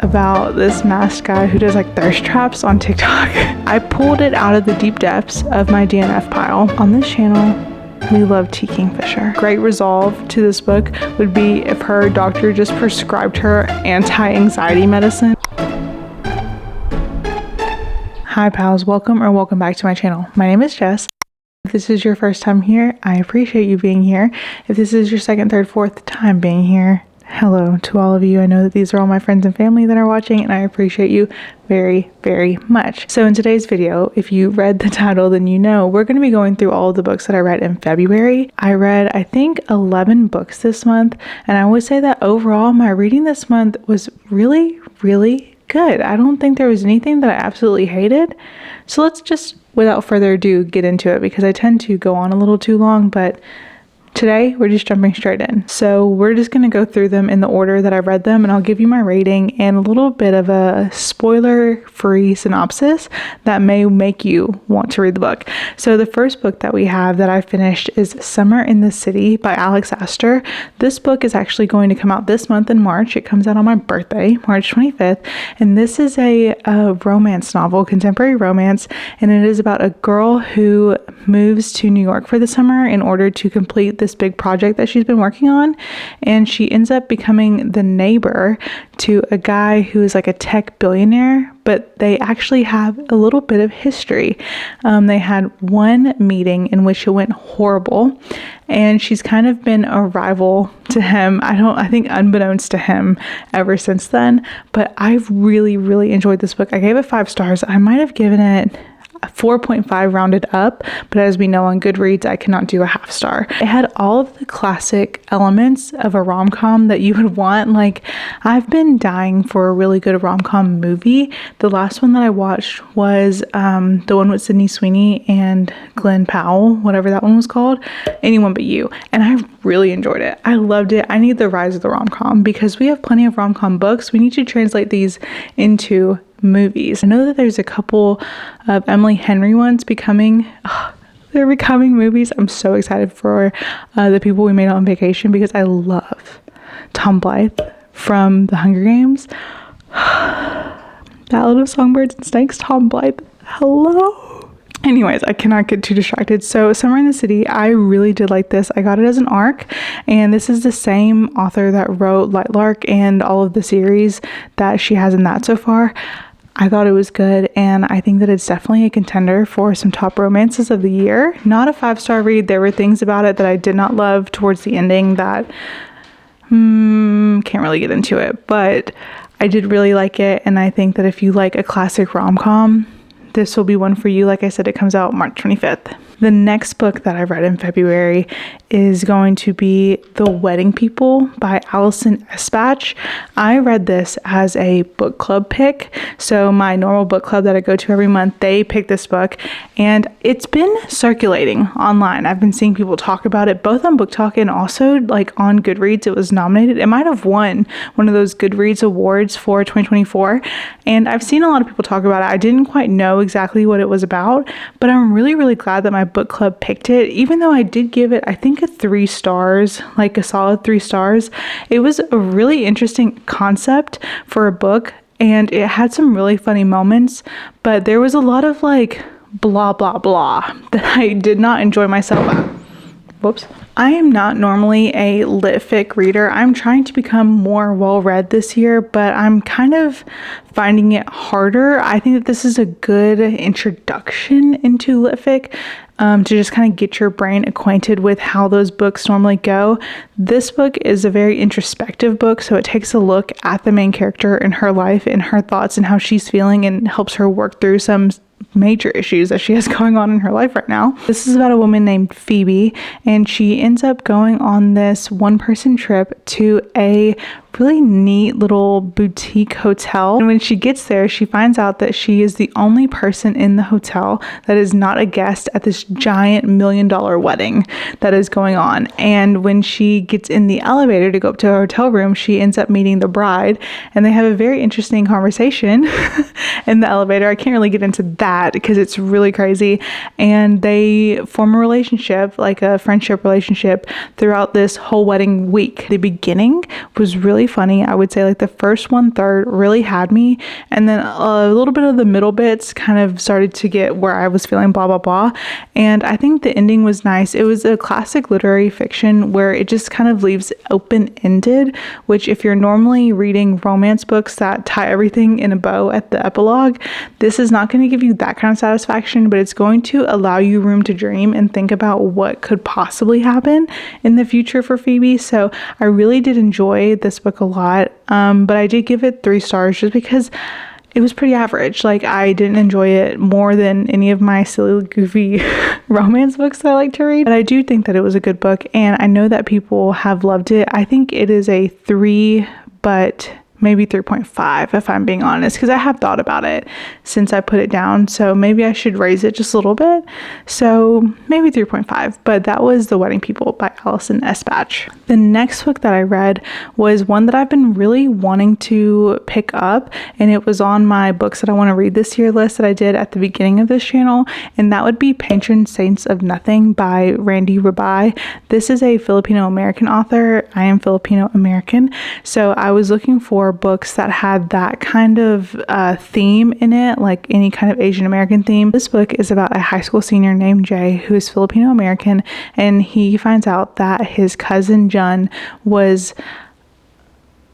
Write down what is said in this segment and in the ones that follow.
about this masked guy who does like thirst traps on TikTok. I pulled it out of the deep depths of my DNF pile. On this channel, we love T. Kingfisher. Great resolve to this book would be if her doctor just prescribed her anti-anxiety medicine. Hi pals, welcome back to my channel. My name is Jess. If this is your first time here, I appreciate you being here. If this is your second, third, fourth time being here, hello to all of you. I know that these are all my friends and family that are watching, and I appreciate you very, very much. So in today's video, if you read the title, then you know we're going to be going through all of the books that I read in February. I read, I think, 11 books this month, and I would say that overall my reading this month was really, really good. I don't think there was anything that I absolutely hated. So let's just, without further ado, get into it, because I tend to go on a little too long, but today, we're just jumping straight in. So we're just going to go through them in the order that I read them, and I'll give you my rating and a little bit of a spoiler-free synopsis that may make you want to read the book. So the first book that we have that I finished is Summer in the City by Aster. This book is actually going to come out this month in March. It comes out on my birthday, March 25th, and this is a romance novel, contemporary romance, and it is about a girl who moves to New York for the summer in order to complete this big project that she's been working on, and she ends up becoming the neighbor to a guy who is like a tech billionaire, but they actually have a little bit of history. They had one meeting in which it went horrible, and she's kind of been a rival to him. I think unbeknownst to him ever since then, but I've really, really enjoyed this book. I gave it 5 stars. I might have given it 4.5 rounded up, but as we know on Goodreads, I cannot do a half star. It had all of the classic elements of a rom-com that you would want. Like, I've been dying for a really good rom-com movie. The last one that I watched was the one with Sydney Sweeney and Glenn Powell, whatever that one was called, Anyone But You, and I really enjoyed it. I loved it. I need the rise of the rom-com, because we have plenty of rom-com books. We need to translate these into movies. I know that there's a couple of Emily Henry ones they're becoming movies. I'm so excited for The People We Made on Vacation, because I love Tom Blythe from The Hunger Games. Ballad of Songbirds and Snakes, Tom Blythe. Hello. Anyways, I cannot get too distracted. So Summer in the City, I really did like this. I got it as an ARC, and this is the same author that wrote Lightlark and all of the series that she has in that so far. I thought it was good, and I think that it's definitely a contender for some top romances of the year. Not a 5-star read. There were things about it that I did not love towards the ending that can't really get into it, but I did really like it, and I think that if you like a classic rom-com, this will be one for you. Like I said, it comes out March 25th. The next book that I read in February is going to be The Wedding People by Alison Espach. I read this as a book club pick. So my normal book club that I go to every month, they pick this book, and it's been circulating online. I've been seeing people talk about it, both on Book Talk and also like on Goodreads. It was nominated. It might have won one of those Goodreads awards for 2024. And I've seen a lot of people talk about it. I didn't quite know exactly what it was about, but I'm really, really glad that my book club picked it, even though I did give it, I think, a 3 stars, like a solid 3 stars. It was a really interesting concept for a book, and it had some really funny moments, but there was a lot of like blah blah blah that I did not enjoy myself at. Whoops. I am not normally a lit fic reader. I'm trying to become more well-read this year, but I'm kind of finding it harder. I think that this is a good introduction into lit fic, to just kind of get your brain acquainted with how those books normally go. This book is a very introspective book, so it takes a look at the main character and her life and her thoughts and how she's feeling, and helps her work through some major issues that she has going on in her life right now. This is about a woman named Phoebe, and she ends up going on this one-person trip to a really neat little boutique hotel. And when she gets there, she finds out that she is the only person in the hotel that is not a guest at this giant $1 million wedding that is going on. And when she gets in the elevator to go up to her hotel room, she ends up meeting the bride, and they have a very interesting conversation. in the elevator. I can't really get into that because it's really crazy. And they form a relationship, like a friendship relationship, throughout this whole wedding week. The beginning was really funny. I would say like the first 1/3 really had me, and then a little bit of the middle bits kind of started to get where I was feeling blah blah blah. And I think the ending was nice. It was a classic literary fiction where it just kind of leaves open-ended, which if you're normally reading romance books that tie everything in a bow at the epilogue, this is not going to give you that kind of satisfaction, but it's going to allow you room to dream and think about what could possibly happen in the future for Phoebe. So I really did enjoy this book a lot, but I did give it 3 stars just because it was pretty average. Like, I didn't enjoy it more than any of my silly, goofy romance books that I like to read. But I do think that it was a good book, and I know that people have loved it. I think it is a 3, but maybe 3.5 if I'm being honest, because I have thought about it since I put it down, so maybe I should raise it just a little bit, so maybe 3.5. But that was The Wedding People by Alison Espach. The next book that I read was one that I've been really wanting to pick up, and it was on my books that I want to read this year list that I did at the beginning of this channel, and that would be Patron Saints of Nothing by ribay. This is a Filipino American author. I am Filipino American, so I was looking for books that had that kind of theme in it, like any kind of Asian American theme. This book is about a high school senior named Jay who is Filipino American, and he finds out that his cousin Jun was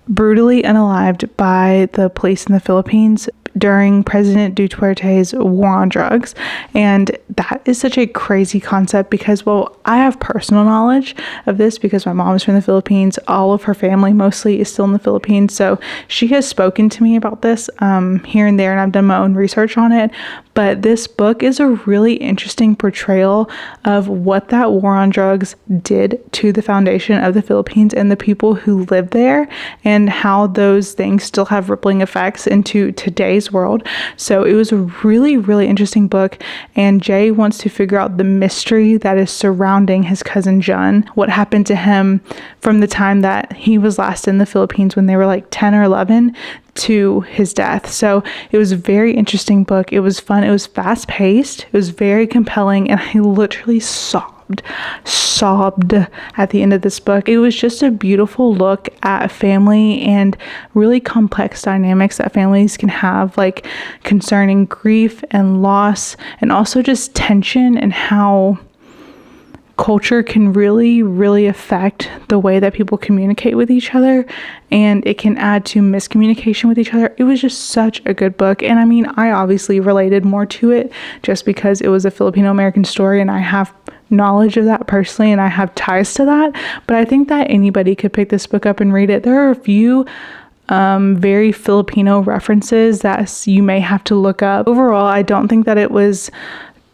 brutally unalived by the police in the Philippines during President Duterte's war on drugs. And that is such a crazy concept because, well, I have personal knowledge of this because my mom is from the Philippines. All of her family mostly is still in the Philippines. So she has spoken to me about this here and there, and I've done my own research on it. But this book is a really interesting portrayal of what that war on drugs did to the foundation of the Philippines and the people who live there, and how those things still have rippling effects into today's world. So it was a really, really interesting book, and Jay wants to figure out the mystery that is surrounding his cousin Jun, what happened to him from the time that he was last in the Philippines when they were like 10 or 11 to his death. So it was a very interesting book. It was fun. It was fast paced. It was very compelling, and I literally sobbed at the end of this book. It was just a beautiful look at family and really complex dynamics that families can have, like concerning grief and loss, and also just tension, and how culture can really, really affect the way that people communicate with each other, and it can add to miscommunication with each other. It was just such a good book, and I mean, I obviously related more to it just because it was a Filipino American story, and I have knowledge of that personally, and I have ties to that. But I think that anybody could pick this book up and read it. There are a few very Filipino references that you may have to look up. Overall, I don't think that it was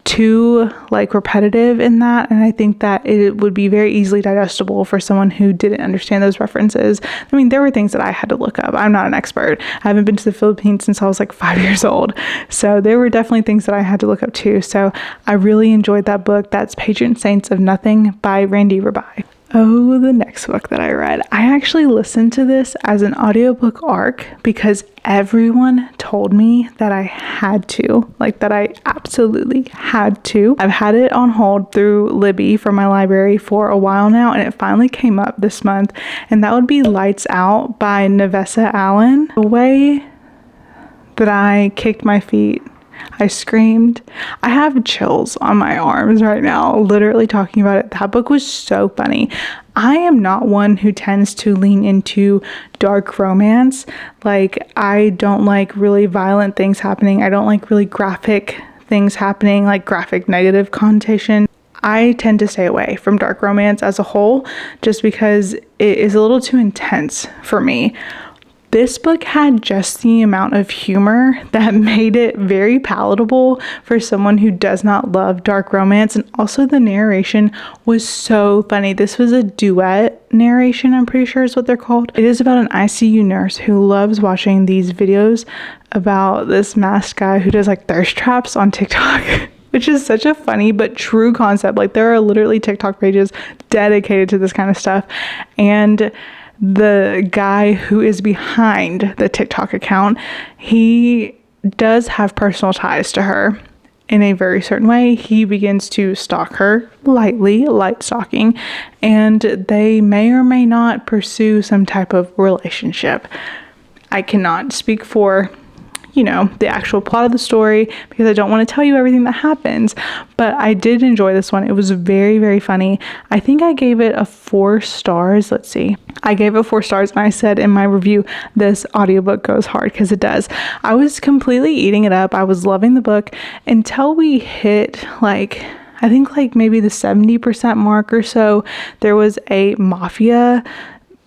too like repetitive in that, and I think that it would be very easily digestible for someone who didn't understand those references. I mean, there were things that I had to look up. I'm not an expert. I haven't been to the Philippines since I was like 5 years old, so there were definitely things that I had to look up too. So I really enjoyed that book. That's Patron Saints of Nothing by ribay. Oh, the next book that I read. I actually listened to this as an audiobook arc because everyone told me that I had to, like that I absolutely had to. I've had it on hold through Libby from my library for a while now, and it finally came up this month, and that would be Lights Out by Navessa Allen. The way that I kicked my feet, I screamed. I have chills on my arms right now, literally talking about it. That book was so funny. I am not one who tends to lean into dark romance. Like, I don't like really violent things happening. I don't like really graphic things happening, like graphic negative connotation. I tend to stay away from dark romance as a whole, just because it is a little too intense for me. This book had just the amount of humor that made it very palatable for someone who does not love dark romance, and also the narration was so funny. This was a duet narration, I'm pretty sure is what they're called. It is about an ICU nurse who loves watching these videos about this masked guy who does like thirst traps on TikTok. Which is such a funny but true concept. Like, there are literally TikTok pages dedicated to this kind of stuff, and the guy who is behind the TikTok account, he does have personal ties to her in a very certain way. He begins to stalk her lightly, light stalking, and they may or may not pursue some type of relationship. I cannot speak for, the actual plot of the story because I don't want to tell you everything that happens, but I did enjoy this one. It was very, very funny. I think I gave it a 4 stars. Let's see. I gave it 4 stars, and I said in my review, this audiobook goes hard, because it does. I was completely eating it up. I was loving the book until we hit I think maybe the 70% mark or so. There was a mafia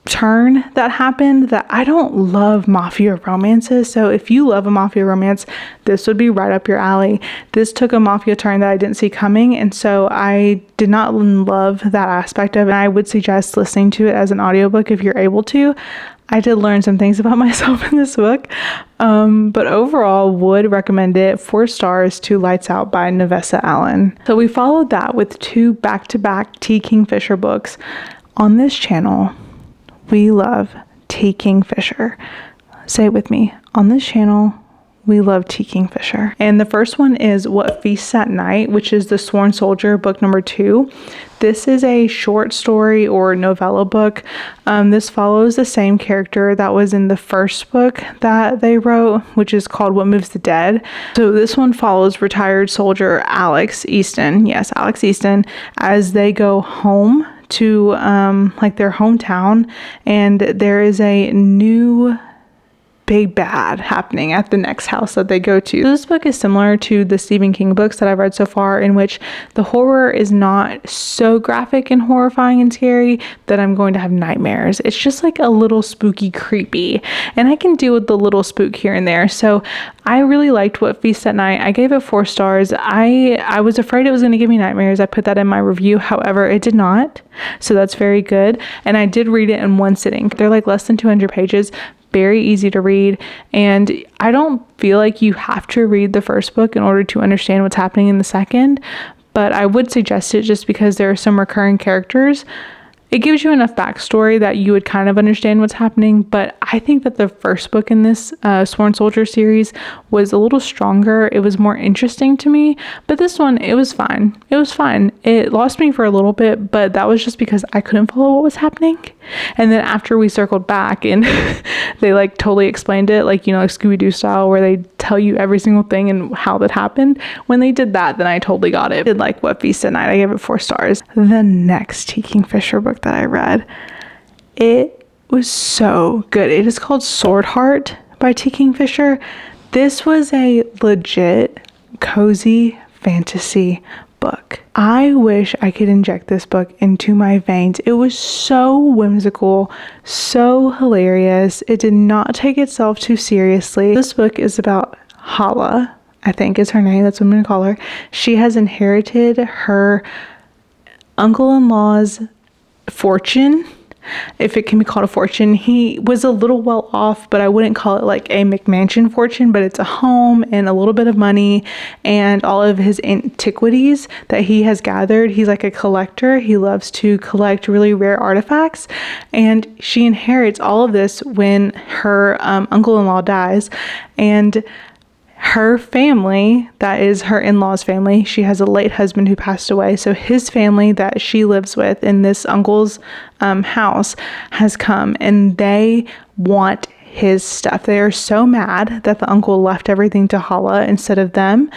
turn that happened that I don't love mafia romances. So if you love a mafia romance, this would be right up your alley. This took a mafia turn that I didn't see coming, and so I did not love that aspect of it. I would suggest listening to it as an audiobook if you're able to. I did learn some things about myself in this book, but overall would recommend it. 4 stars to Lights Out by Navessa Allen. So we followed that with 2 back-to-back T. Kingfisher books. On this channel, we love T. Kingfisher. Say it with me. On this channel, we love T. Kingfisher. And the first one is What Feasts at Night, which is the Sworn Soldier, book number 2. This is a short story or novella book. This follows the same character that was in the first book that they wrote, which is called What Moves the Dead. So this one follows retired soldier Alex Easton. Yes, Alex Easton, as they go home to their hometown, and there is a new big bad happening at the next house that they go to. This book is similar to the Stephen King books that I've read so far, in which the horror is not so graphic and horrifying and scary that I'm going to have nightmares. It's just a little spooky, creepy, and I can deal with the little spook here and there. So I really liked What Feasts at Night. I gave it 4 stars. I was afraid it was going to give me nightmares. I put that in my review. However, it did not. So that's very good. And I did read it in one sitting. They're less than 200 pages. Very easy to read, and I don't feel like you have to read the first book in order to understand what's happening in the second, but I would suggest it just because there are some recurring characters. It gives you enough backstory that you would kind of understand what's happening, but I think that the first book in this Sworn Soldier series was a little stronger. It was more interesting to me, but this one, it was fine. It was fine. It lost me for a little bit, but that was just because I couldn't follow what was happening. And then after we circled back and they totally explained it, Scooby-Doo style, where they tell you every single thing and how that happened. When they did that, then I totally got it. I did What Feasts at Night. I gave it 4 stars. The next T. Kingfisher book that I read, it was so good. It is called Swordheart by T. Kingfisher. This was a legit cozy fantasy book. I wish I could inject this book into my veins. It was so whimsical, so hilarious. It did not take itself too seriously. This book is about Hala, I think is her name. That's what I'm going to call her. She has inherited her uncle-in-law's fortune, if it can be called a fortune. He was a little well off, but I wouldn't call it a McMansion fortune, but it's a home and a little bit of money and all of his antiquities that he has gathered. He's a collector. He loves to collect really rare artifacts, and she inherits all of this when her uncle-in-law dies. And her family, that is her in-laws family, she has a late husband who passed away, so his family that she lives with in this uncle's house has come, and they want his stuff. They are so mad that the uncle left everything to Hala instead of them,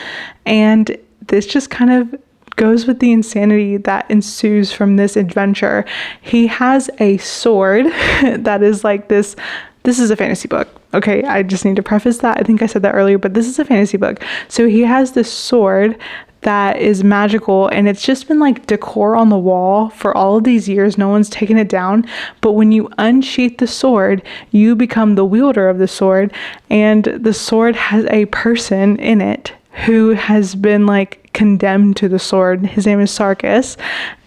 and this just kind of goes with the insanity that ensues from this adventure. He has a sword that is this is a fantasy book. Okay, I just need to preface that. I think I said that earlier, but this is a fantasy book. So he has this sword that is magical, and it's just been decor on the wall for all of these years. No one's taken it down. But when you unsheath the sword, you become the wielder of the sword, and the sword has a person in it who has been condemned to the sword. His name is Sarkis,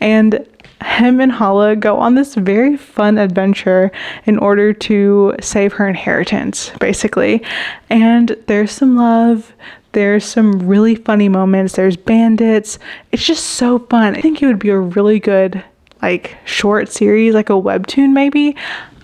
and him and Hala go on this very fun adventure in order to save her inheritance, basically. And there's some love, there's some really funny moments, there's bandits. It's just so fun. I think it would be a really good short series, a webtoon maybe.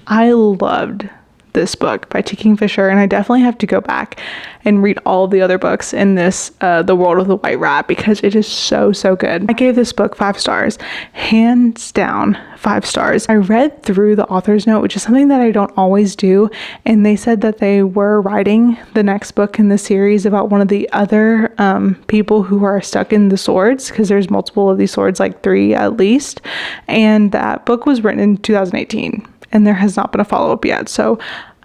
I loved this book by Kingfisher, and I definitely have to go back and read all the other books in this The World of the White Rat, because it is so good. I gave this book 5 stars, hands down 5 stars. I read through the author's note, which is something that I don't always do, and they said that they were writing the next book in the series about one of the other people who are stuck in the swords, because there's multiple of these swords, like 3 at least, and that book was written in 2018 and there has not been a follow-up yet. So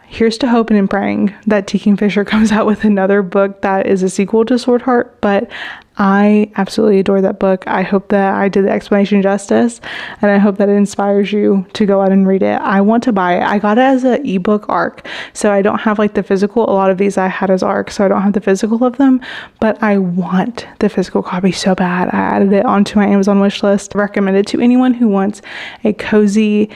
here's to hoping and praying that Kingfisher comes out with another book that is a sequel to Swordheart, but I absolutely adore that book. I hope that I did the explanation justice, and I hope that it inspires you to go out and read it. I want to buy it. I got it as an ebook ARC, so I don't have like the physical. A lot of these I had as ARC, so I don't have the physical of them, but I want the physical copy so bad. I added it onto my Amazon wish list. I recommend it to anyone who wants a cozy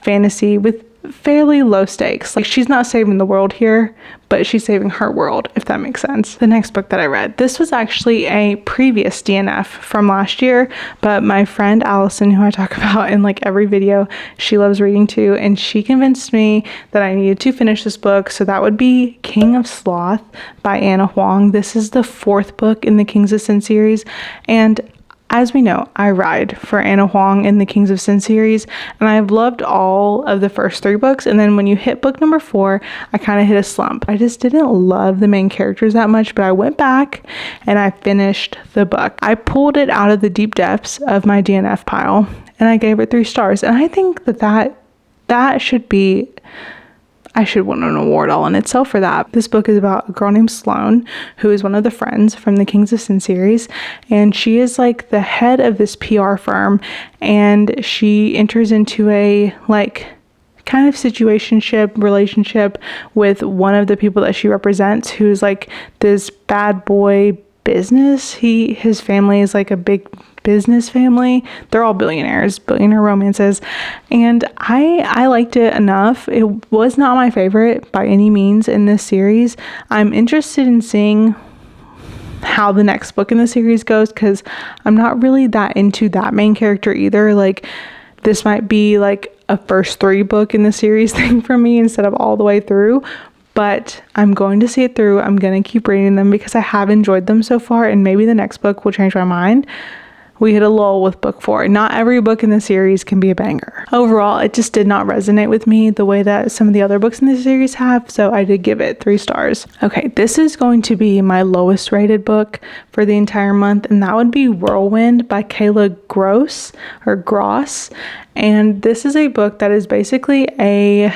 fantasy with fairly low stakes. Like, she's not saving the world here, but she's saving her world, if that makes sense. The next book that I read, this was actually a previous DNF from last year, but my friend Alison, who I talk about in like every video, she loves reading too, and she convinced me that I needed to finish this book. So that would be King of Sloth by Anna Huang. This is the 4th book in the Kings of Sin series, and as we know, I ride for Anna Huang in the Kings of Sin series, and I've loved all of the first 3 books, and then when you hit book number 4, I kind of hit a slump. I just didn't love the main characters that much, but I went back and I finished the book. I pulled it out of the deep depths of my DNF pile, and I gave it 3 stars, and I think that should be... I should win an award all in itself for that. This book is about a girl named Sloan, who is one of the friends from the Kings of Sin series, and she is like the head of this PR firm, and she enters into a like kind of relationship with one of the people that she represents, who's like this bad boy business. His family is like a big business family. They're all billionaire romances, and I liked it enough. It was not my favorite by any means in this series. I'm interested in seeing how the next book in the series goes, because I'm not really that into that main character either. Like, this might be like a first 3 book in the series thing for me instead of all the way through, but I'm going to see it through. I'm going to keep reading them because I have enjoyed them so far, and maybe the next book will change my mind. We hit a lull with book 4. Not every book in the series can be a banger. Overall, it just did not resonate with me the way that some of the other books in the series have, so I did give it 3 stars. Okay, this is going to be my lowest rated book for the entire month, and that would be Whirlwind by Kayla Grosse. And this is a book that is basically a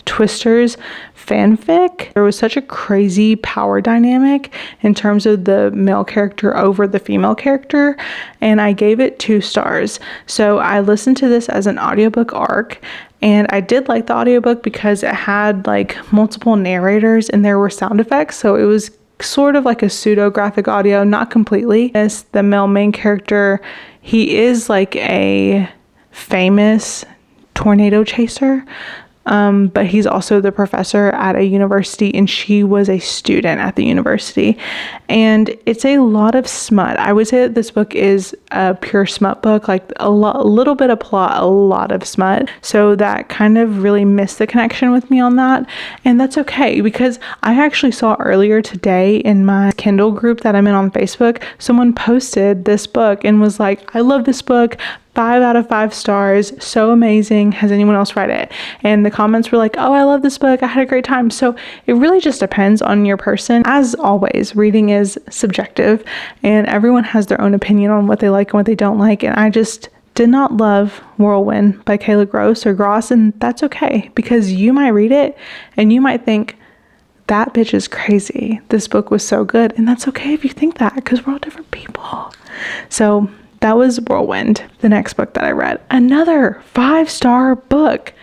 Twisters fanfic. There was such a crazy power dynamic in terms of the male character over the female character, and I gave it 2 stars. So I listened to this as an audiobook ARC, and I did like the audiobook because it had like multiple narrators and there were sound effects, so it was sort of like a pseudo graphic audio, not completely. As the male main character, he is like a famous tornado chaser, but he's also the professor at a university, and she was a student at the university, and it's a lot of smut. I would say that this book is a pure smut book, like a little bit of plot, a lot of smut, so that kind of really missed the connection with me on that, and that's okay, because I actually saw earlier today in my Kindle group that I'm in on Facebook, someone posted this book and was like, I love this book, 5 out of 5 stars, so amazing, has anyone else read it? And the comments were like, oh, I love this book, I had a great time. So it really just depends on your person. As always, reading is subjective, and everyone has their own opinion on what they like and what they don't like, and I just did not love Whirlwind by Kayla Grosse, and that's okay, because you might read it and you might think, that bitch is crazy, this book was so good, and that's okay if you think that, because we're all different people. So that was Whirlwind. The next book that I read, another 5-star book.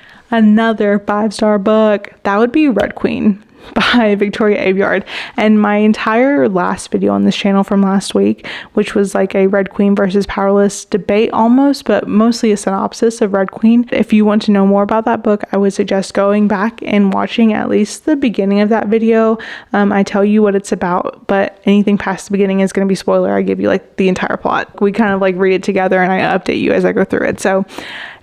That would be Red Queen by Victoria Aveyard. And my entire last video on this channel from last week, which was like a Red Queen versus Powerless debate almost, but mostly a synopsis of Red Queen. If you want to know more about that book, I would suggest going back and watching at least the beginning of that video. I tell you what it's about, but anything past the beginning is going to be spoiler. I give you like the entire plot. We kind of like read it together and I update you as I go through it. So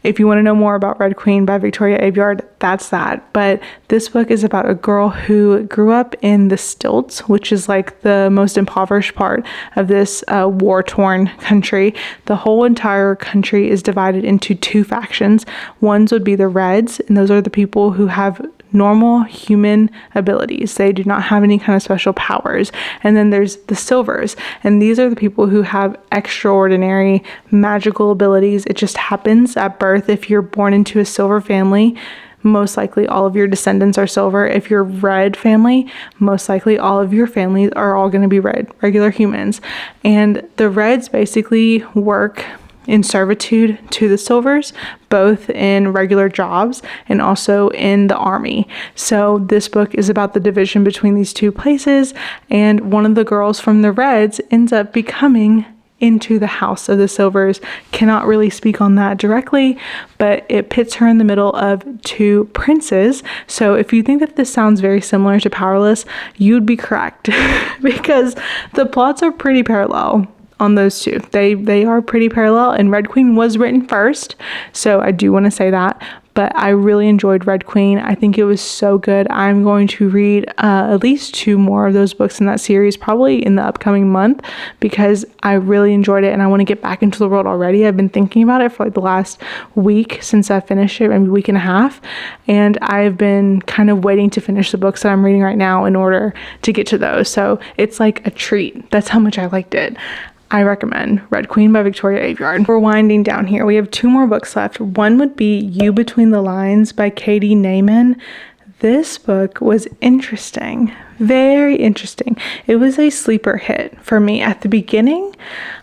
If you want to know more about Red Queen by Victoria Aveyard, that's that. But this book is about a girl who grew up in the stilts, which is like the most impoverished part of this war-torn country. The whole entire country is divided into two factions. Ones would be the Reds, and those are the people who have normal human abilities. They do not have any kind of special powers. And then there's the Silvers, and these are the people who have extraordinary magical abilities. It just happens at birth. If you're born into a silver family, most likely all of your descendants are silver. If you're red family, most likely all of your families are all going to be red, regular humans. And the Reds basically work in servitude to the Silvers, both in regular jobs and also in the army. So this book is about the division between these two places, and one of the girls from the Reds ends up becoming into the house of the Silvers. Cannot really speak on that directly, but it pits her in the middle of two princes. So if you think that this sounds very similar to Powerless, you'd be correct because the plots are pretty parallel on those two. They are pretty parallel, and Red Queen was written first, so I do want to say that. But I really enjoyed Red Queen. I think it was so good. I'm going to read at least 2 more of those books in that series, probably in the upcoming month, because I really enjoyed it and I want to get back into the world already. I've been thinking about it for like the last week since I finished it, maybe a week and a half, and I've been kind of waiting to finish the books that I'm reading right now in order to get to those. So it's like a treat. That's how much I liked it. I recommend Red Queen by Victoria Aveyard. We're winding down here. We have 2 more books left. One would be You Between the Lines by Katie Naymon. This book was interesting, very interesting. It was a sleeper hit for me. At the beginning,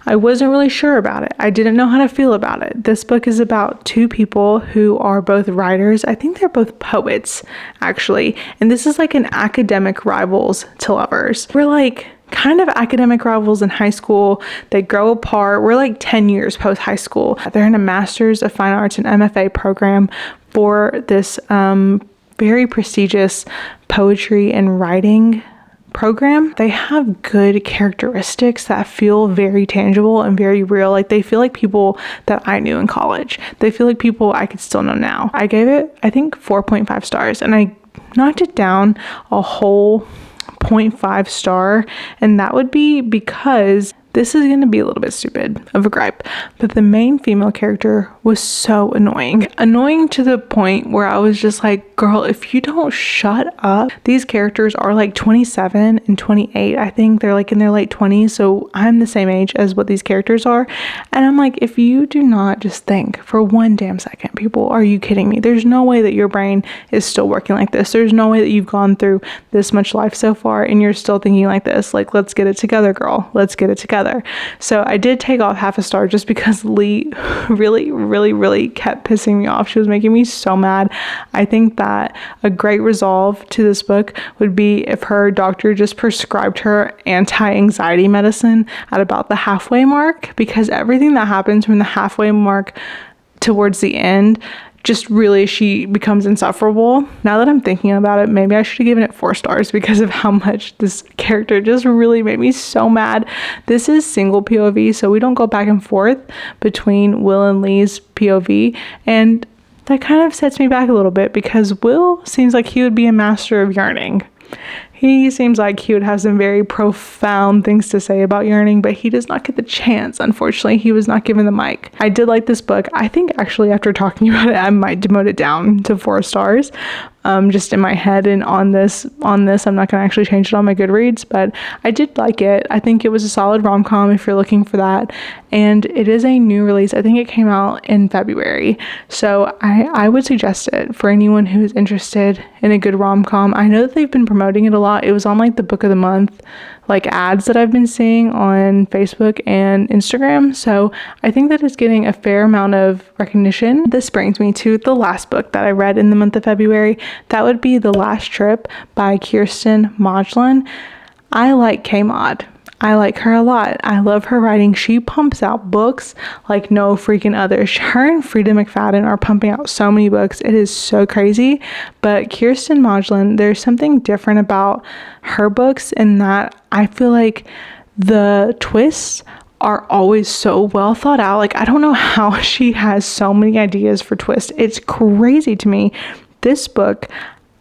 I wasn't really sure about it. I didn't know how to feel about it. This book is about 2 people who are both writers. I think they're both poets, actually. And this is like an academic rivals to lovers. We're like kind of academic rivals in high school. They grow apart. We're like 10 years post high school. They're in a Master's of Fine Arts and MFA program for this very prestigious poetry and writing program. They have good characteristics that feel very tangible and very real. Like they feel like people that I knew in college. They feel like people I could still know now. I gave it, I think, 4.5 stars, and I knocked it down a whole 0.5 star, and that would be because this is going to be a little bit stupid of a gripe, but the main female character was so annoying. Annoying to the point where I was just like, girl, if you don't shut up. These characters are like 27 and 28. I think they're like in their late 20s, so I'm the same age as what these characters are. And I'm like, if you do not just think for one damn second, people, are you kidding me? There's no way that your brain is still working like this. There's no way that you've gone through this much life so far and you're still thinking like this. Like, let's get it together, girl. Let's get it together. So I did take off half a star just because Lee really kept pissing me off. She was making me so mad. I think that a great resolve to this book would be if her doctor just prescribed her anti-anxiety medicine at about the halfway mark, because everything that happens from the halfway mark towards the end, just really, she becomes insufferable. Now that I'm thinking about it, maybe I should have given it 4 stars because of how much this character just really made me so mad. This is single POV, so we don't go back and forth between Will and Lee's POV, and that kind of sets me back a little bit because Will seems like he would be a master of yearning. He seems like he would have some very profound things to say about yearning, but he does not get the chance. Unfortunately, he was not given the mic. I did like this book. I think actually after talking about it, I might demote it down to 4 stars. Just in my head, and on this I'm not going to actually change it on my Goodreads, but I did like it. I think it was a solid rom-com if you're looking for that, and it is a new release. I think it came out in February, so I would suggest it for anyone who's interested in a good rom-com. I know that they've been promoting it a lot. It was on like the book of the month like ads that I've been seeing on Facebook and Instagram, so I think that it's getting a fair amount of recognition. This brings me to the last book that I read in the month of February. That would be The Last Trip by Kiersten Modglin. I like K-Mod. I like her a lot. I love her writing. She pumps out books like no freaking other. Her and Frida McFadden are pumping out so many books. It is so crazy. But Kiersten Modglin, there's something different about her books in that I feel like the twists are always so well thought out. Like, I don't know how she has so many ideas for twists. It's crazy to me. This book,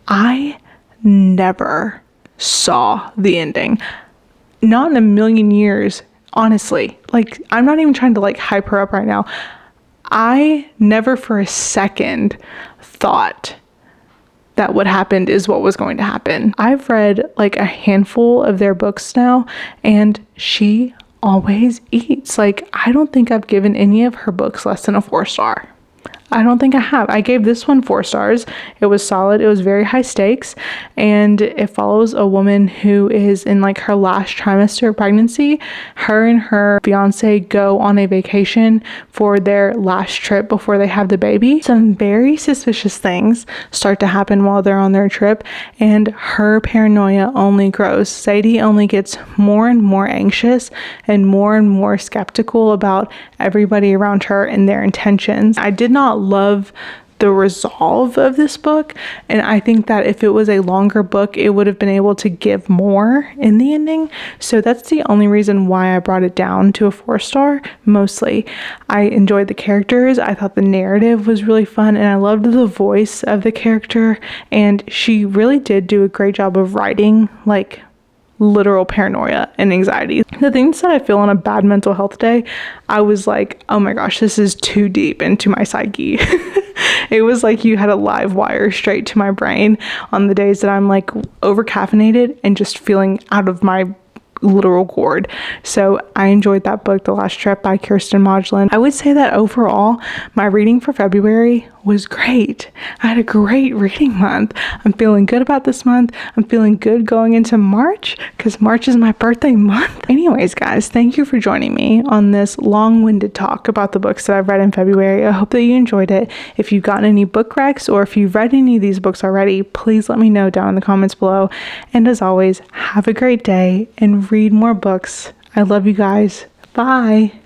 I never saw the ending. Not in a million years, honestly. Like, I'm not even trying to like hype her up right now. I never for a second thought that what happened is what was going to happen. I've read like a handful of their books now, and she always eats. Like, I don't think I've given any of her books less than a 4-star. I don't think I have. I gave this one 4 stars. It was solid. It was very high stakes, and it follows a woman who is in like her last trimester of pregnancy. Her and her fiance go on a vacation for their last trip before they have the baby. Some very suspicious things start to happen while they're on their trip, and her paranoia only grows. Sadie only gets more and more anxious and more skeptical about everybody around her and their intentions. I did not love the resolve of this book, and I think that if it was a longer book, it would have been able to give more in the ending. So that's the only reason why I brought it down to a 4-star. Mostly I enjoyed the characters. I thought the narrative was really fun, and I loved the voice of the character, and she really did do a great job of writing like literal paranoia and anxiety. The things that I feel on a bad mental health day, I was like, oh my gosh, this is too deep into my psyche. It was like you had a live wire straight to my brain on the days that I'm like over caffeinated and just feeling out of my literal cord. So I enjoyed that book, The Last Trip by Kiersten Modglin. I would say that overall, my reading for February was great. I had a great reading month. I'm feeling good about this month. I'm feeling good going into March because March is my birthday month. Anyways, guys, thank you for joining me on this long-winded talk about the books that I've read in February. I hope that you enjoyed it. If you've gotten any book recs or if you've read any of these books already, please let me know down in the comments below. And as always, have a great day and read more books. I love you guys. Bye.